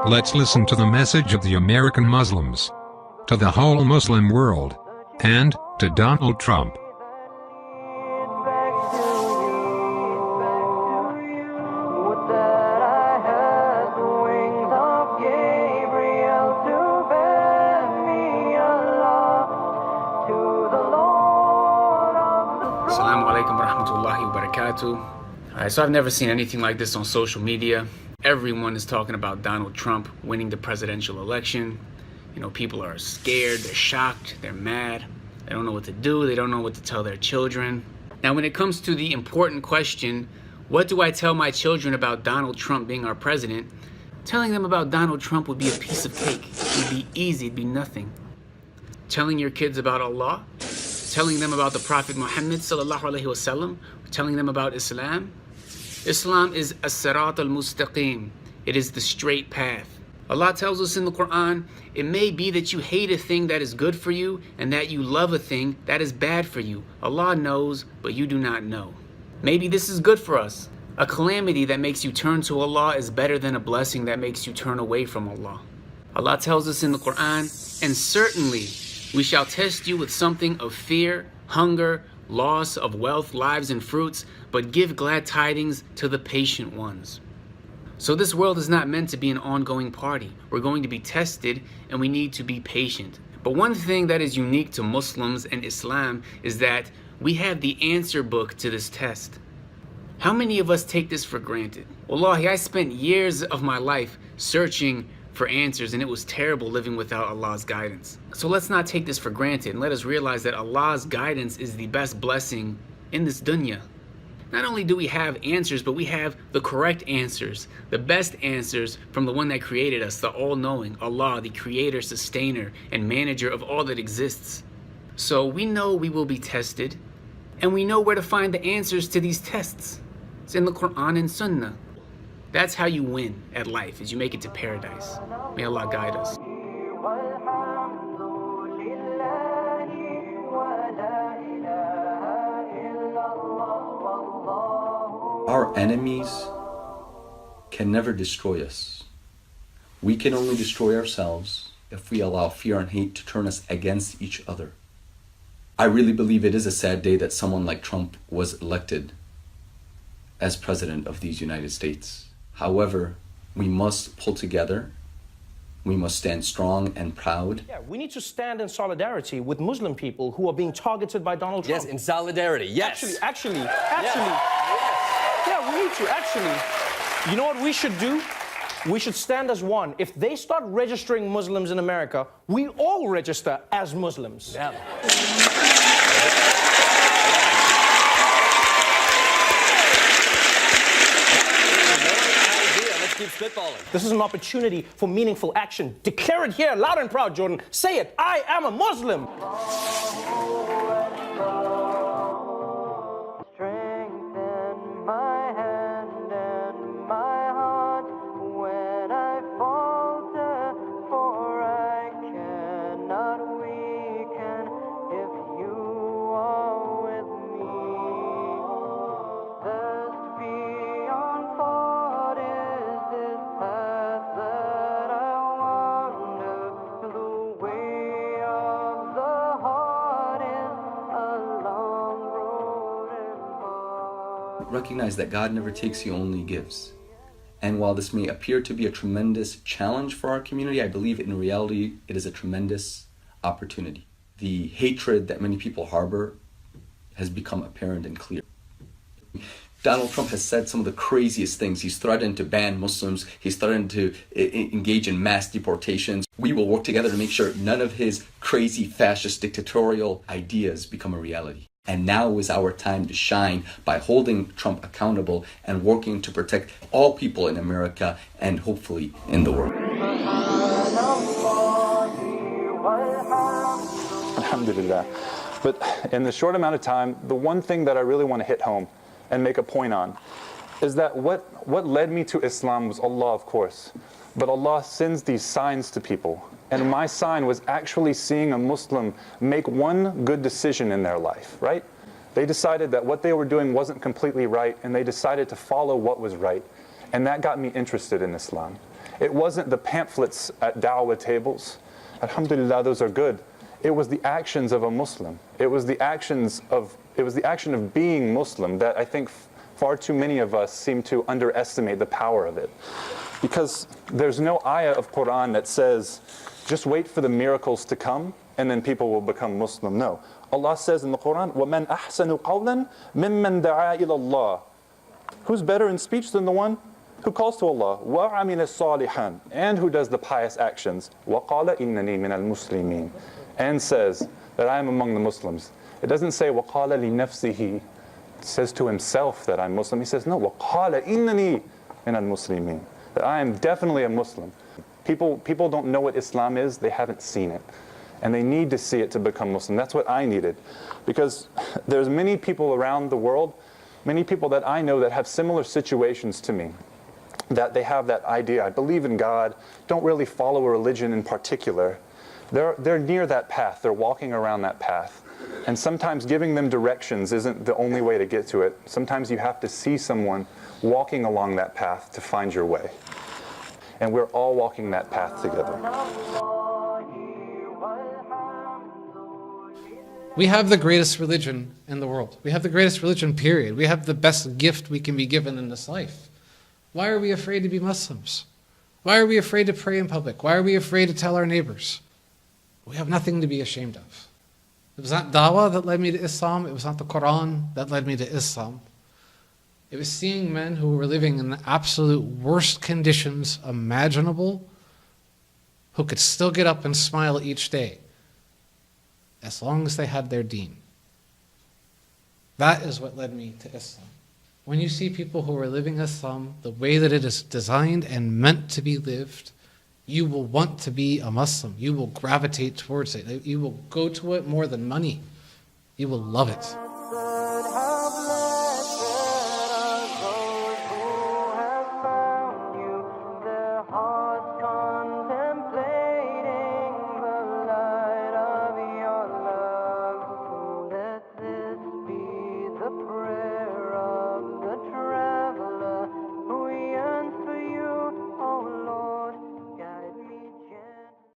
Let's listen to the message of the American Muslims, to the whole Muslim world, and to Donald Trump. Assalamu alaikum wa rahmatullahi wa barakatuh. So I've never seen anything like this on social media. Everyone is talking about Donald Trump winning the presidential election. You know, people are scared, they're shocked, they're mad. They don't know what to do, they don't know what to tell their children. Now, when it comes to the important question, what do I tell my children about Donald Trump being our president? Telling them about Donald Trump would be a piece of cake. It would be easy, it'd be nothing. Telling your kids about Allah, telling them about the Prophet Muhammad sallallahu alaihi wasallam, telling them about Islam. Islam is as-sirat al-mustaqim. It is the straight path. Allah tells us in the Quran, it may be that you hate a thing that is good for you and that you love a thing that is bad for you. Allah knows, but you do not know. Maybe this is good for us. A calamity that makes you turn to Allah is better than a blessing that makes you turn away from Allah. Allah tells us in the Quran, and certainly we shall test you with something of fear, hunger, loss of wealth, lives, and fruits, but give glad tidings to the patient ones. So this world is not meant to be an ongoing party. We're going to be tested, and we need to be patient. But one thing that is unique to Muslims and Islam is that we have the answer book to this test. How many of us take this for granted? Wallahi, I spent years of my life searching for answers, and it was terrible living without Allah's guidance. So let's not take this for granted, and let us realize that Allah's guidance is the best blessing in this dunya. Not only do we have answers, but we have the correct answers, the best answers from the one that created us, the all-knowing Allah, the creator, sustainer, and manager of all that exists. So we know we will be tested, and we know where to find the answers to these tests. It's in the Quran and Sunnah. That's how you win at life, is you make it to paradise. May Allah guide us. Our enemies can never destroy us. We can only destroy ourselves if we allow fear and hate to turn us against each other. I really believe it is a sad day that someone like Trump was elected as president of these United States. However, we must pull together. We must stand strong and proud. Yeah, we need to stand in solidarity with Muslim people who are being targeted by Donald Trump. Yes, in solidarity, yes. Actually. Yeah, we need to, actually. You know what we should do? We should stand as one. If they start registering Muslims in America, we all register as Muslims. Yeah. Keep spitballing. This is an opportunity for meaningful action. Declare it here loud and proud, Jordan. Say it. I am a Muslim. Strengthen my hand and my heart when I falter, for I cannot weaken if you are with me. Thirst beyond thought is this path that I wander. The way of the heart is a long road and far. Recognize that God never takes, He only gives. And while this may appear to be a tremendous challenge for our community, I believe in reality it is a tremendous opportunity. The hatred that many people harbor has become apparent and clear. Donald Trump has said some of the craziest things. He's threatened to ban Muslims. He's threatened to engage in mass deportations. We will work together to make sure none of his crazy fascist dictatorial ideas become a reality. And now is our time to shine by holding Trump accountable and working to protect all people in America and hopefully in the world. Alhamdulillah. But in the short amount of time, the one thing that I really want to hit home and make a point on is that what led me to Islam was Allah, of course. But Allah sends these signs to people. And my sign was actually seeing a Muslim make one good decision in their life, right? They decided that what they were doing wasn't completely right, and they decided to follow what was right. And that got me interested in Islam. It wasn't the pamphlets at da'wah tables. Alhamdulillah, those are good. It was the actions of a Muslim. It was the action of being Muslim that I think far too many of us seem to underestimate the power of it. Because there's no ayah of Quran that says, just wait for the miracles to come and then people will become Muslim. No. Allah says in the Quran, وَمَنْ أَحْسَنُ قَوْلًا مِمَّنْ دَعَا إِلَى اللَّهِ. Who's better in speech than the one who calls to Allah? وَعَمِلَ الصَّالِحًا. And who does the pious actions? وَقَالَ إِنَّنِي مِنَ الْمُسْلِمِينَ. And says that I am among the Muslims. It doesn't say وَقَالَ لِنَفْسِهِ. It says to himself that I'm Muslim. He says, no, وَقَالَ إِنَّنِي مِنَ الْمُسْلِمِينَ. That I am definitely a Muslim. People don't know what Islam is, they haven't seen it. And they need to see it to become Muslim. That's what I needed. Because there's many people around the world, many people that I know that have similar situations to me. That they have that idea, I believe in God, don't really follow a religion in particular. They're near that path, they're walking around that path. And sometimes giving them directions isn't the only way to get to it. Sometimes you have to see someone walking along that path to find your way. And we're all walking that path together. We have the greatest religion in the world. We have the greatest religion, period. We have the best gift we can be given in this life. Why are we afraid to be Muslims? Why are we afraid to pray in public? Why are we afraid to tell our neighbors? We have nothing to be ashamed of. It was not dawah that led me to Islam. It was not the Quran that led me to Islam. It was seeing men who were living in the absolute worst conditions imaginable, who could still get up and smile each day, as long as they had their deen. That is what led me to Islam. When you see people who are living Islam the way that it is designed and meant to be lived, you will want to be a Muslim. You will gravitate towards it. You will go to it more than money. You will love it.